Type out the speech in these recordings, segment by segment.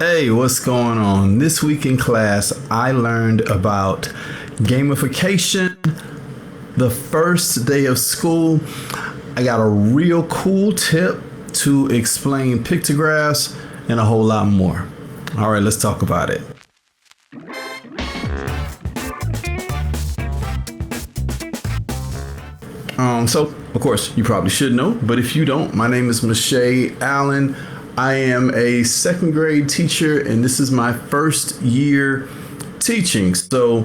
Hey, what's going on? This week in class, I learned about gamification. The first day of school, I got a real cool tip to explain pictographs and a whole lot more. All right, let's talk about it. So, of course, you probably should know, but if you don't, my name is Mache Allen. I am a second grade teacher, and this is my first year teaching. So,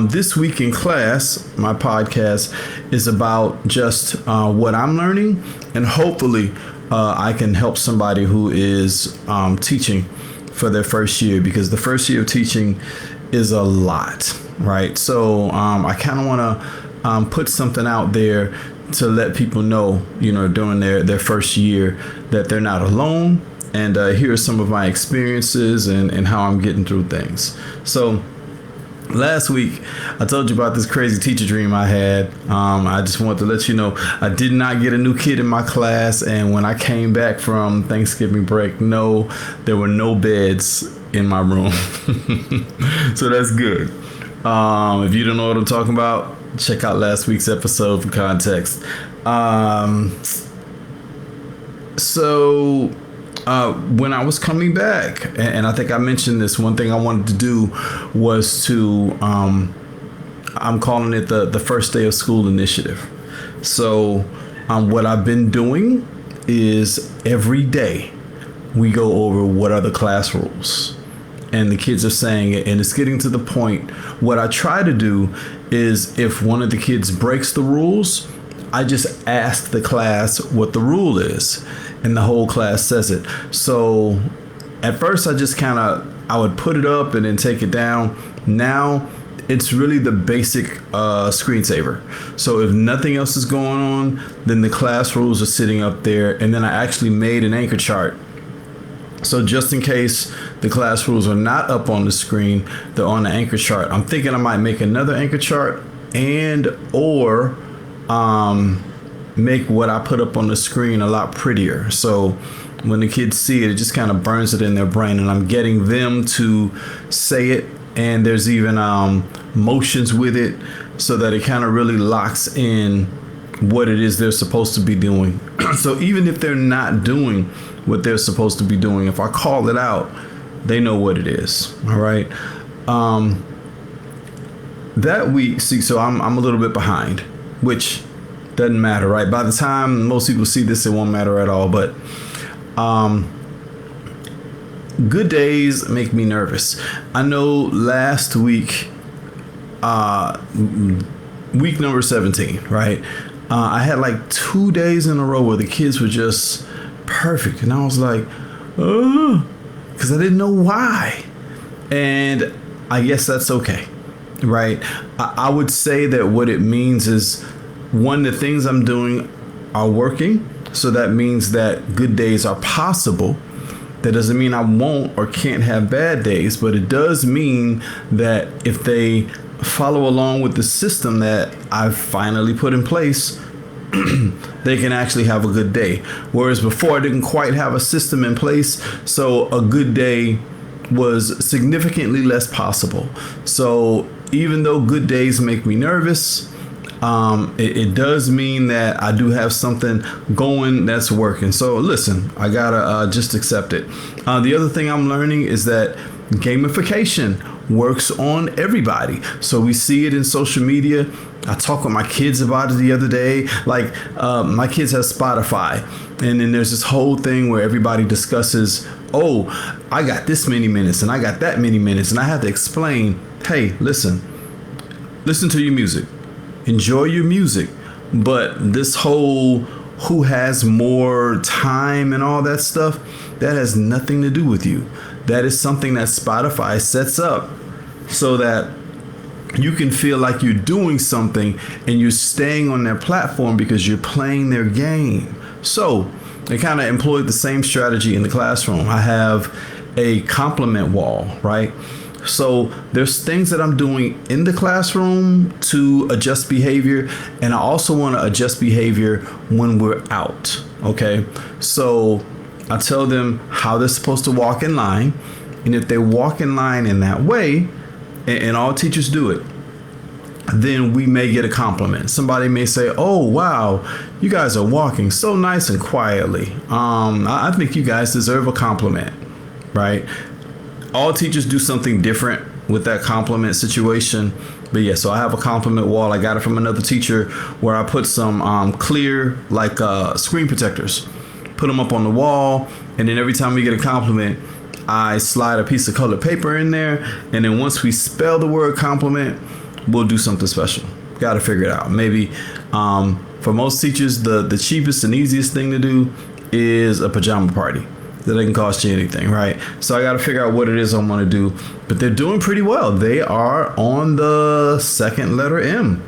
this week in class, my podcast is about just what I'm learning, and hopefully, I can help somebody who is teaching for their first year, because the first year of teaching is a lot, right? So, I kind of want to put something out there to let people know, during their first year, that they're not alone. And here are some of my experiences and how I'm getting through things. So last week, I told you about this crazy teacher dream I had. I just wanted to let you know I did not get a new kid in my class. And when I came back from Thanksgiving break, no, there were no beds in my room. So that's good. If you don't know what I'm talking about, check out last week's episode for context. So when I was coming back, and I think I mentioned this, one thing I wanted to do was to, I'm calling it the first day of school initiative. So what I've been doing is every day we go over what are the class rules. And the kids are saying it, and it's getting to the point. What I try to do is, if one of the kids breaks the rules, I just ask the class what the rule is, and the whole class says it. So at first, I would put it up and then take it down. Now it's really the basic screensaver. So if nothing else is going on, then the class rules are sitting up there, and then I actually made an anchor chart. So just in case the class rules are not up on the screen, they're on the anchor chart. I'm thinking I might make another anchor chart or make what I put up on the screen a lot prettier. So when the kids see it, it just kind of burns it in their brain, and I'm getting them to say it. And there's even motions with it, so that it kind of really locks in what it is they're supposed to be doing. So even if they're not doing what they're supposed to be doing, if I call it out, they know what it is. All right. That week, so I'm a little bit behind, which doesn't matter, right? By the time most people see this, it won't matter at all. But good days make me nervous. I know last week, week number 17, right? I had like 2 days in a row where the kids were just perfect. And I was like, oh, because I didn't know why. And I guess that's okay, right? I would say that what it means is, one, the things I'm doing are working. So that means that good days are possible. That doesn't mean I won't or can't have bad days, but it does mean that if they follow along with the system that I've finally put in place, they can actually have a good day. Whereas before, I didn't quite have a system in place, so a good day was significantly less possible. So even though good days make me nervous, it does mean that I do have something going that's working. So listen, I gotta just accept it. The other thing I'm learning is that gamification works on everybody. So we see it in social media. I talked with my kids about it the other day. Like my kids have Spotify, and then there's this whole thing where everybody discusses, oh, I got this many minutes and I got that many minutes, and I have to explain, hey, listen to your music, enjoy your music, but this whole who has more time and all that stuff, that has nothing to do with you. That is something that Spotify sets up so that you can feel like you're doing something and you're staying on their platform because you're playing their game. So they kind of employed the same strategy in the classroom. I have a compliment wall, right? So there's things that I'm doing in the classroom to adjust behavior, and I also want to adjust behavior when we're out. Okay, so I tell them how they're supposed to walk in line. And if they walk in line in that way, and all teachers do it, then we may get a compliment. Somebody may say, "Oh, wow, you guys are walking so nice and quietly. I think you guys deserve a compliment," right? All teachers do something different with that compliment situation. But yeah, so I have a compliment wall. I got it from another teacher where I put some clear, like screen protectors, put them up on the wall. And then every time we get a compliment, I slide a piece of colored paper in there. And then once we spell the word compliment, we'll do something special. Got to figure it out. Maybe for most teachers, the cheapest and easiest thing to do is a pajama party. That doesn't cost you anything, right? So I got to figure out what it is I want to do. But they're doing pretty well. They are on the second letter M.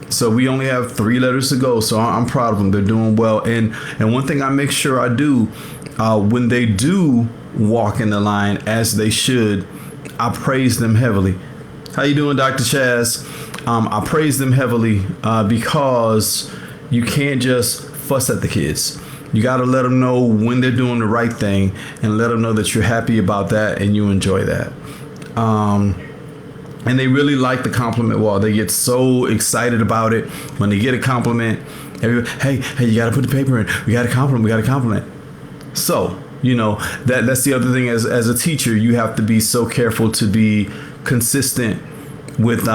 So we only have 3 letters to go. So I'm proud of them. They're doing well. And one thing I make sure I do when they do walk in the line as they should, I praise them heavily. How you doing, Dr. Chaz? I praise them heavily because you can't just fuss at the kids. You got to let them know when they're doing the right thing and let them know that you're happy about that and you enjoy that. And they really like the compliment wall. They get so excited about it when they get a compliment. Hey, you got to put the paper in. We got a compliment. So, that's the other thing as a teacher, you have to be so careful to be consistent with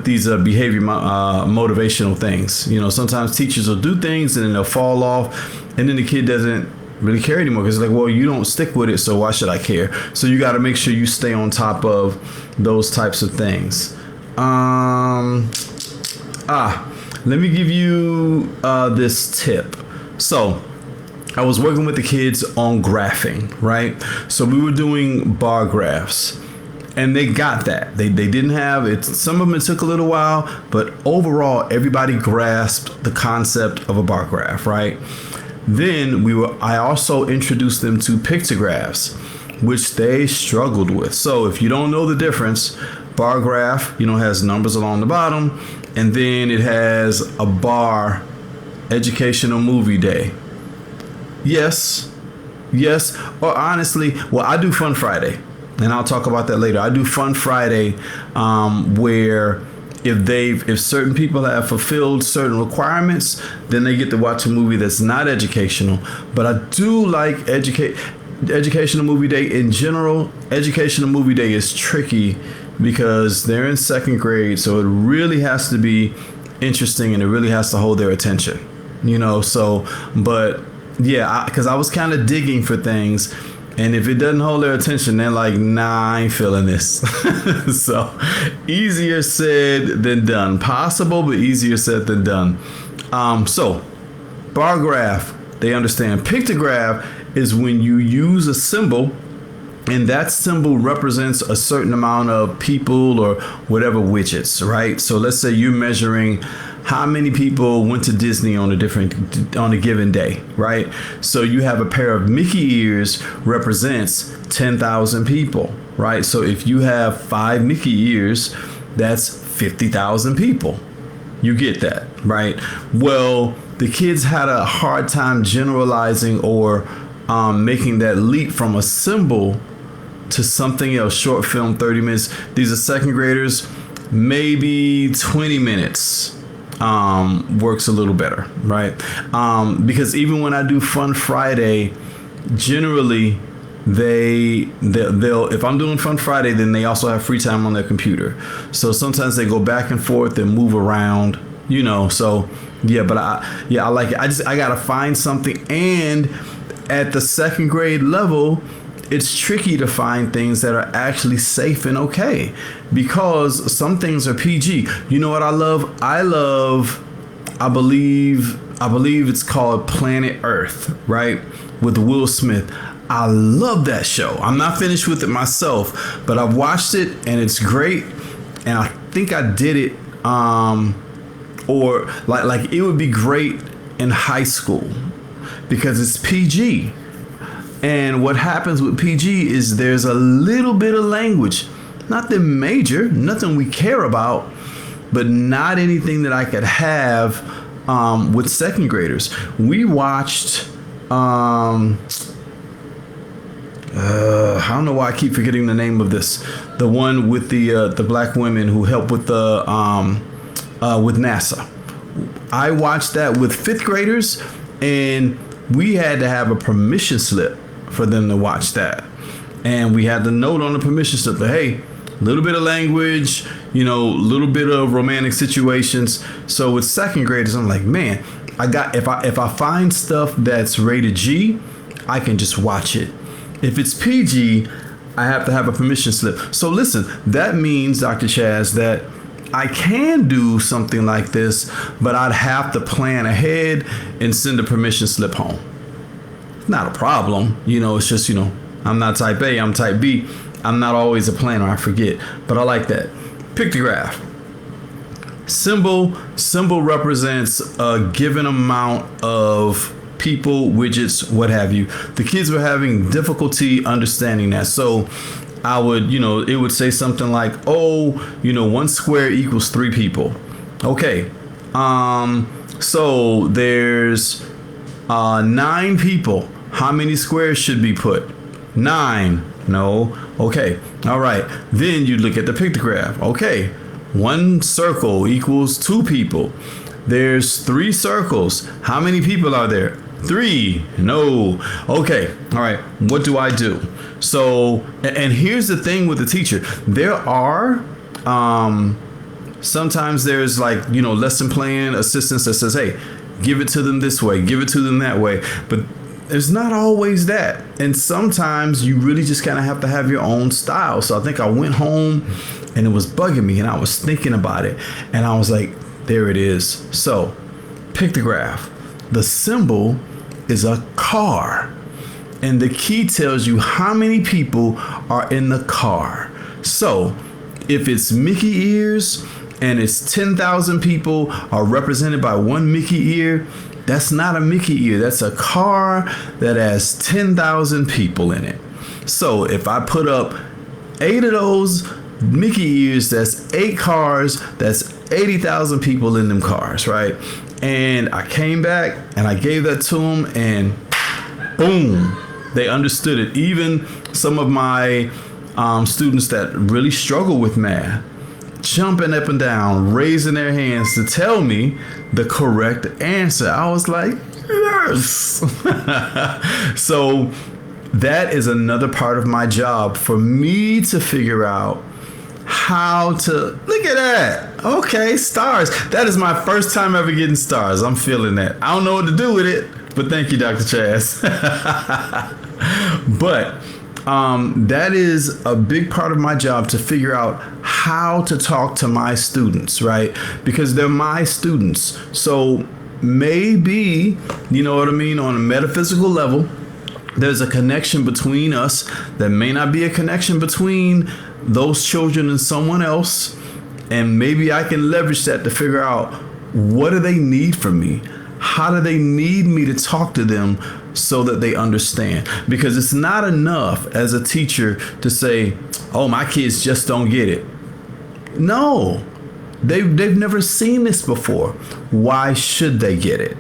these behavior motivational things. Sometimes teachers will do things and then they'll fall off and then the kid doesn't really care anymore because it's like, well, you don't stick with it, so why should I care? So you got to make sure you stay on top of those types of things. Let me give you this tip. So I was working with the kids on graphing, right? So we were doing bar graphs. And they got that. They didn't have it. Some of them, it took a little while, but overall, everybody grasped the concept of a bar graph, right? Then I also introduced them to pictographs, which they struggled with. So if you don't know the difference, bar graph, has numbers along the bottom, and then it has a bar, educational movie day. Yes. Or honestly, I do Fun Friday. And I'll talk about that later. I do Fun Friday, where if certain people have fulfilled certain requirements, then they get to watch a movie that's not educational. But I do like educational movie day in general. Educational movie day is tricky because they're in second grade, so it really has to be interesting and it really has to hold their attention. But yeah, because I was kind of digging for things. And if it doesn't hold their attention, they're like, nah, I ain't feeling this. So easier said than done. Possible, but easier said than done. So bar graph, they understand. Pictograph is when you use a symbol and that symbol represents a certain amount of people or whatever widgets, right? So let's say you're measuring how many people went to Disney on a given day, right? So you have a pair of Mickey ears represents 10,000 people, right? So if you have 5 Mickey ears, that's 50,000 people. You get that, right? Well, the kids had a hard time generalizing or making that leap from a symbol to something else. Short film, 30 minutes. These are second graders, maybe 20 minutes. Works a little better, right? Because even when I do Fun Friday, generally they'll if I'm doing Fun Friday, then they also have free time on their computer. So sometimes they go back and forth and move around, So yeah, but I like it. I gotta find something, and at the second grade level, it's tricky to find things that are actually safe and okay because some things are PG. You know what I love? I believe it's called Planet Earth, right? With Will Smith. I love that show. I'm not finished with it myself, but I've watched it and it's great. And I think I did it, or like it would be great in high school because it's PG. And what happens with PG is there's a little bit of language, nothing major, nothing we care about, but not anything that I could have with second graders. We watched I don't know why I keep forgetting the name of this. The one with the black women who help with the with NASA. I watched that with fifth graders, and we had to have a permission slip for them to watch that. And we had the note on the permission slip that, hey, a little bit of language, a little bit of romantic situations. So with second graders, I'm like, man, if I find stuff that's rated G, I can just watch it. If it's PG, I have to have a permission slip. So listen, that means, Dr. Chaz, that I can do something like this, but I'd have to plan ahead and send a permission slip home. Not a problem. It's just, I'm not type A, I'm type B. I'm not always a planner, I forget. But I like that. Pictograph. Symbol represents a given amount of people, widgets, what have you. The kids were having difficulty understanding that. So I would, it would say something like, 1 square equals 3 people. Okay. So there's 9 people. How many squares should be put? 9. No. Okay. All right. Then you look at the pictograph. Okay. 1 circle equals 2 people. There's 3 circles. How many people are there? 3. No. Okay. All right. What do I do? So, and here's the thing with the teacher. There are, sometimes there's lesson plan assistance that says, hey, give it to them this way, give it to them that way. But there's not always that. And sometimes you really just kind of have to have your own style. So I think I went home and it was bugging me and I was thinking about it. And I was like, there it is. So pictograph, the symbol is a car. And the key tells you how many people are in the car. So if it's Mickey ears and it's 10,000 people are represented by 1 Mickey ear, that's not a Mickey ear. That's a car that has 10,000 people in it. So if I put up 8 of those Mickey ears, that's 8 cars, that's 80,000 people in them cars, right? And I came back and I gave that to them and boom, they understood it. Even some of my students that really struggle with math, jumping up and down, raising their hands to tell me the correct answer. I was like, yes. So that is another part of my job for me to figure out how to, look at that. Okay, stars. That is my first time ever getting stars. I'm feeling that. I don't know what to do with it, but thank you, Dr. Chaz. But that is a big part of my job, to figure out how to talk to my students, right? Because they're my students. So maybe, you know what I mean, on a metaphysical level, there's a connection between us that may not be a connection between those children and someone else. And maybe I can leverage that to figure out, what do they need from me? How do they need me to talk to them so that they understand? Because it's not enough as a teacher to say, oh, my kids just don't get it. No, they've never seen this before. Why should they get it?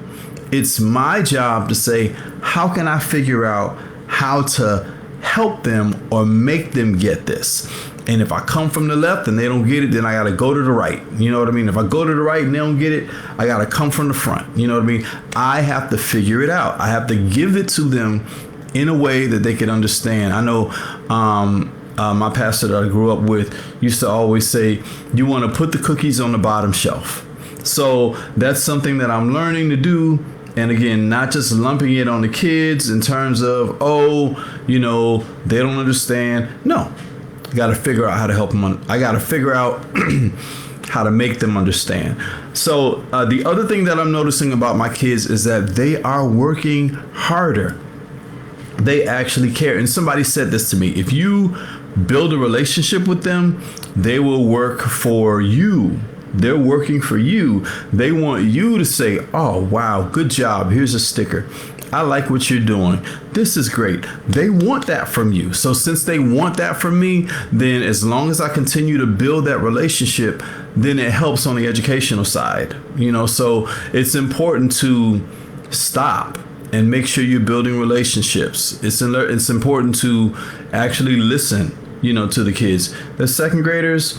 It's my job to say, how can I figure out how to help them or make them get this? And if I come from the left and they don't get it, then I got to go to the right. You know what I mean? If I go to the right and they don't get it, I got to come from the front. You know what I mean? I have to figure it out. I have to give it to them in a way that they can understand. I know my pastor that I grew up with used to always say, you want to put the cookies on the bottom shelf. So that's something that I'm learning to do. And again, not just lumping it on the kids in terms of, they don't understand. No. I got to figure out how to help them. I got to figure out how to make them understand. So the other thing that I'm noticing about my kids is that they are working harder. They actually care. And somebody said this to me: if you build a relationship with them, they will work for you. They're working for you. They want you to say, oh, wow, good job. Here's a sticker. I like what you're doing. This is great. They want that from you. So since they want that from me, then as long as I continue to build that relationship, then it helps on the educational side. So it's important to stop and make sure you're building relationships. It's important to actually listen, to the kids. The second graders,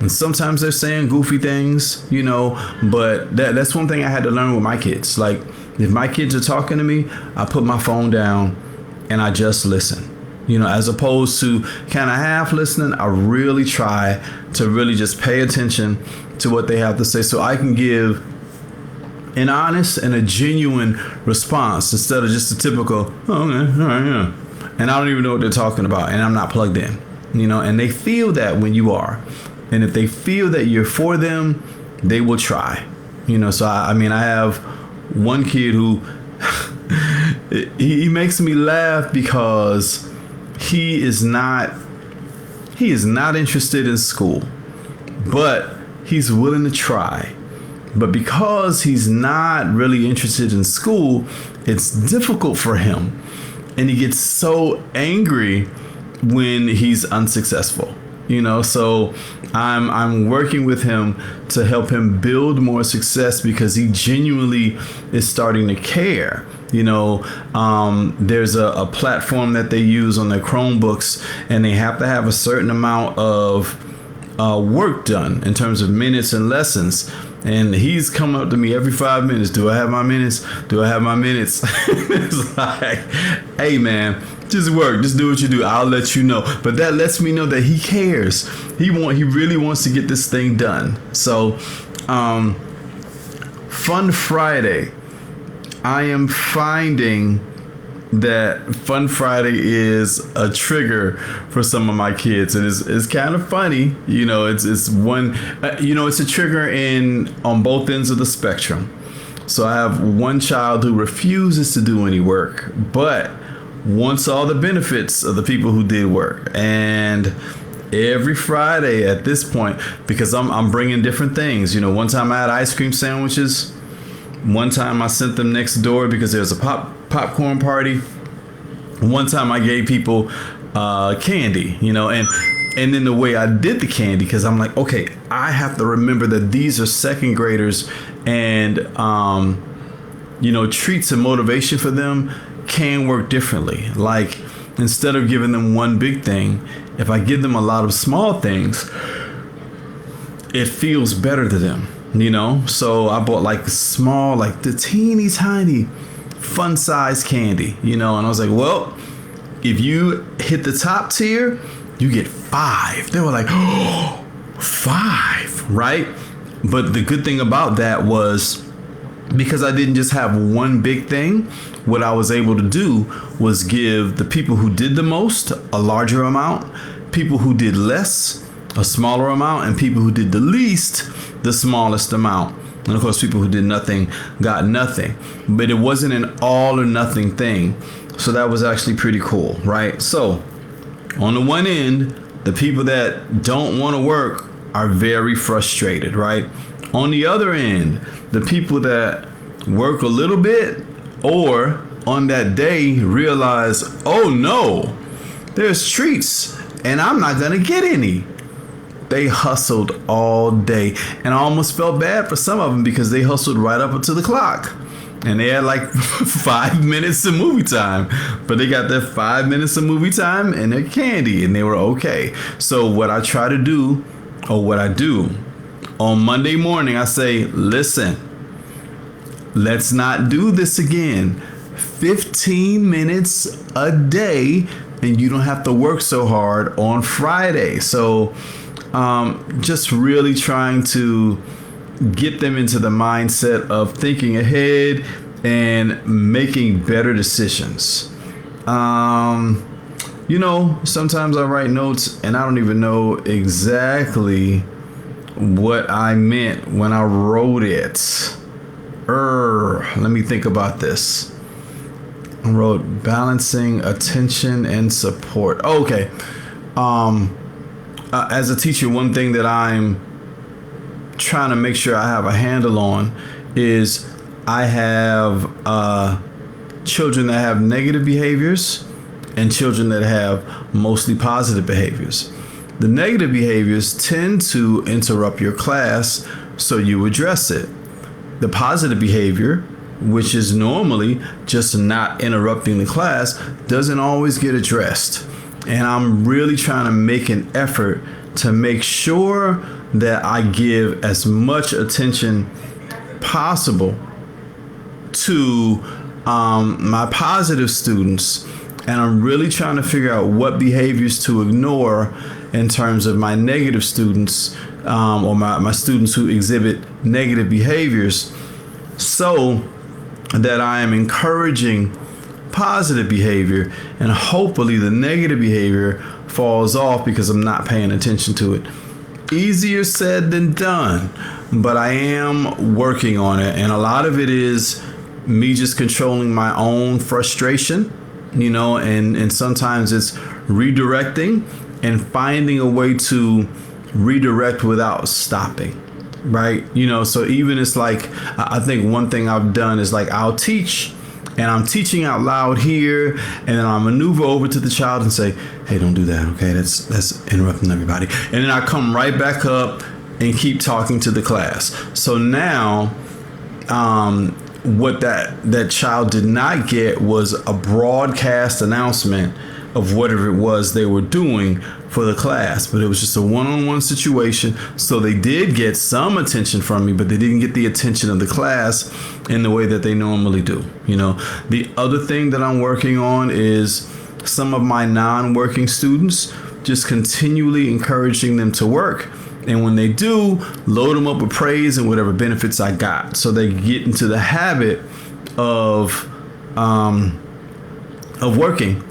and sometimes they're saying goofy things, but that's one thing I had to learn with my kids. Like, if my kids are talking to me, I put my phone down and I just listen. As opposed to kind of half listening, I really try to really just pay attention to what they have to say so I can give an honest and a genuine response instead of just a typical, oh, okay, all right, yeah. And I don't even know what they're talking about and I'm not plugged in, and they feel that when you are. And if they feel that you're for them, they will try, So I have one kid who he makes me laugh because he is not interested in school, but he's willing to try. But because he's not really interested in school, it's difficult for him. And he gets so angry when he's unsuccessful. So I'm working with him to help him build more success because he genuinely is starting to care. There's a platform that they use on their Chromebooks, and they have to have a certain amount of work done in terms of minutes and lessons. And he's coming up to me every 5 minutes. Do I have my minutes? Do I have my minutes? It's like, hey, man, just work. Just do what you do. I'll let you know. But that lets me know that he cares. He really wants to get this thing done. So, Fun Friday. I am finding that Fun Friday is a trigger for some of my kids, and it's kind of funny. It's one, it's a trigger on both ends of the spectrum. So I have one child who refuses to do any work, but wants all the benefits of the people who did work. And every Friday at this point, because I'm bringing different things. One time I had ice cream sandwiches. One time I sent them next door because there's a popcorn party. One time I gave people candy, and then the way I did the candy, because I'm like, okay, I have to remember that these are second graders, and treats and motivation for them can work differently. Like, instead of giving them one big thing, if I give them a lot of small things, it feels better to them. So I bought like small, like the teeny tiny fun size candy, and I was like, well, if you hit the top tier, you get 5. They were like, oh, 5, right? But the good thing about that was, because I didn't just have one big thing, what I was able to do was give the people who did the most a larger amount, people who did less a smaller amount, and people who did the least the smallest amount. And of course, people who did nothing got nothing. But it wasn't an all or nothing thing. So that was actually pretty cool, right? So on the one end, the people that don't want to work are very frustrated, right? On the other end, the people that work a little bit, or on that day realize, oh no, there's treats and I'm not going to get any. They hustled all day, and I almost felt bad for some of them because they hustled right up until the clock, and they had like 5 minutes of movie time, but they got their 5 minutes of movie time and their candy, and they were okay. So what I try to do, or what I do on Monday morning, I say, listen, let's not do this again. 15 minutes a day, and you don't have to work so hard on Friday. So just really trying to get them into the mindset of thinking ahead and making better decisions. Sometimes I write notes and I don't even know exactly what I meant when I wrote it. Let me think about this. I wrote balancing attention and support. Okay. As a teacher, one thing that I'm trying to make sure I have a handle on is I have children that have negative behaviors and children that have mostly positive behaviors. The negative behaviors tend to interrupt your class, so you address it. The positive behavior which is normally just not interrupting the class, doesn't always get addressed. And I'm really trying to make an effort to make sure that I give as much attention possible to my positive students. And I'm really trying to figure out what behaviors to ignore in terms of my negative students, or my students who exhibit negative behaviors, so that I am encouraging positive behavior, and hopefully the negative behavior falls off because I'm not paying attention to it. Easier said than done, but I am working on it. And a lot of it is me just controlling my own frustration, and sometimes it's redirecting and finding a way to redirect without stopping. Right. So even it's like, I think one thing I've done is like, I'll teach and I'm teaching out loud here, and then I'll maneuver over to the child and say, hey, don't do that. OK, that's interrupting everybody. And then I come right back up and keep talking to the class. So now what that child did not get was a broadcast announcement of whatever it was they were doing for the class, but it was just a one-on-one situation. So they did get some attention from me, but they didn't get the attention of the class in the way that they normally do. The other thing that I'm working on is some of my non-working students, just continually encouraging them to work. And when they do, load them up with praise and whatever benefits I got, so they get into the habit of working.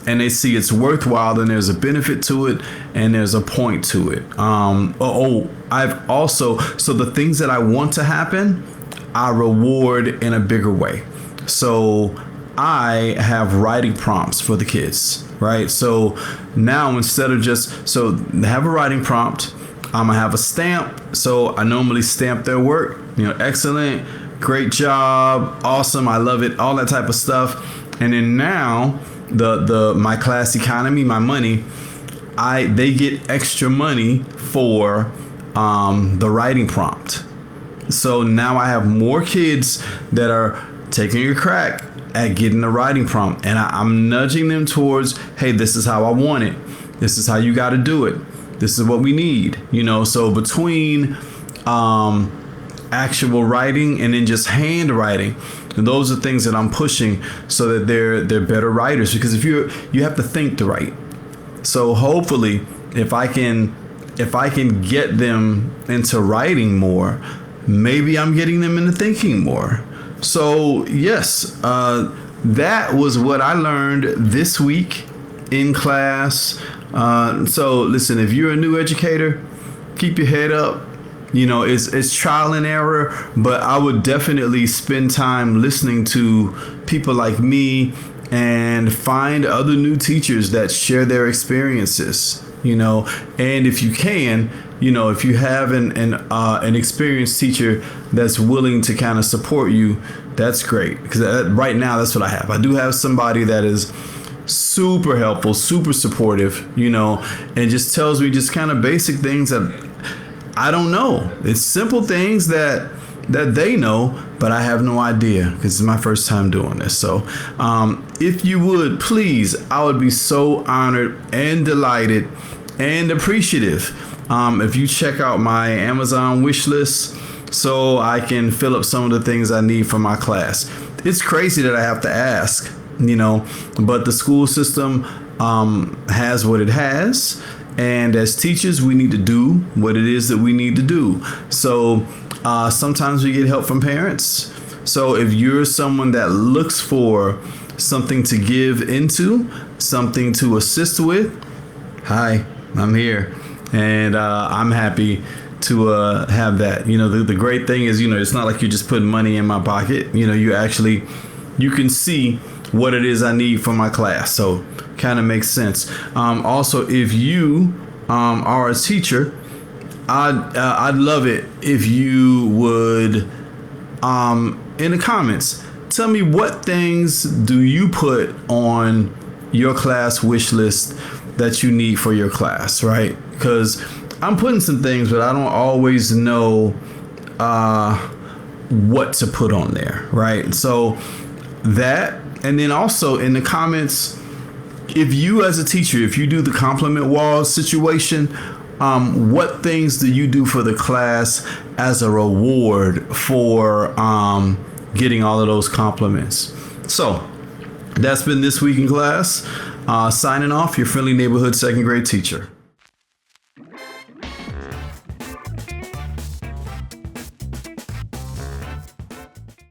And they see it's worthwhile, and there's a benefit to it, and there's a point to it. I've also, so the things that I want to happen, I reward in a bigger way. So I have writing prompts for the kids, right? So now instead of so they have a writing prompt, I'm gonna have a stamp. So I normally stamp their work, excellent, great job, awesome, I love it, all that type of stuff. And then now, my class economy, my money, they get extra money for the writing prompt. So now I have more kids that are taking a crack at getting the writing prompt, and I'm nudging them towards, hey, this is how I want it. This is how you got to do it. This is what we need. So between actual writing and then just handwriting, and those are things that I'm pushing so that they're better writers, because if you have to think to write. So hopefully if I can get them into writing more, maybe I'm getting them into thinking more. So yes, that was what I learned this week in class. So listen, if you're a new educator, keep your head up. It's trial and error, but I would definitely spend time listening to people like me and find other new teachers that share their experiences, and if you can, if you have an experienced teacher that's willing to kind of support you, that's great. Because right now, that's what I have. I do have somebody that is super helpful, super supportive, and just tells me just kind of basic things that I don't know. It's simple things that they know, but I have no idea because it's my first time doing this. So if you would, please, I would be so honored and delighted and appreciative if you check out my Amazon wish list so I can fill up some of the things I need for my class. It's crazy that I have to ask, but the school system has what it has. And as teachers, we need to do what it is that we need to do. So sometimes we get help from parents. So if you're someone that looks for something to give into, something to assist with, hi, I'm here. And I'm happy to have that. The great thing is, it's not like you're just putting money in my pocket. You can see what it is I need for my class. So kind of makes sense. Also, if you are a teacher, I'd love it if you would in the comments tell me what things do you put on your class wish list that you need for your class, right? Because I'm putting some things, but I don't always know what to put on there, right? So that, and then also in the comments, if you as a teacher, if you do the compliment wall situation, what things do you do for the class as a reward for getting all of those compliments? So that's been This Week in Class. Signing off, your friendly neighborhood second grade teacher.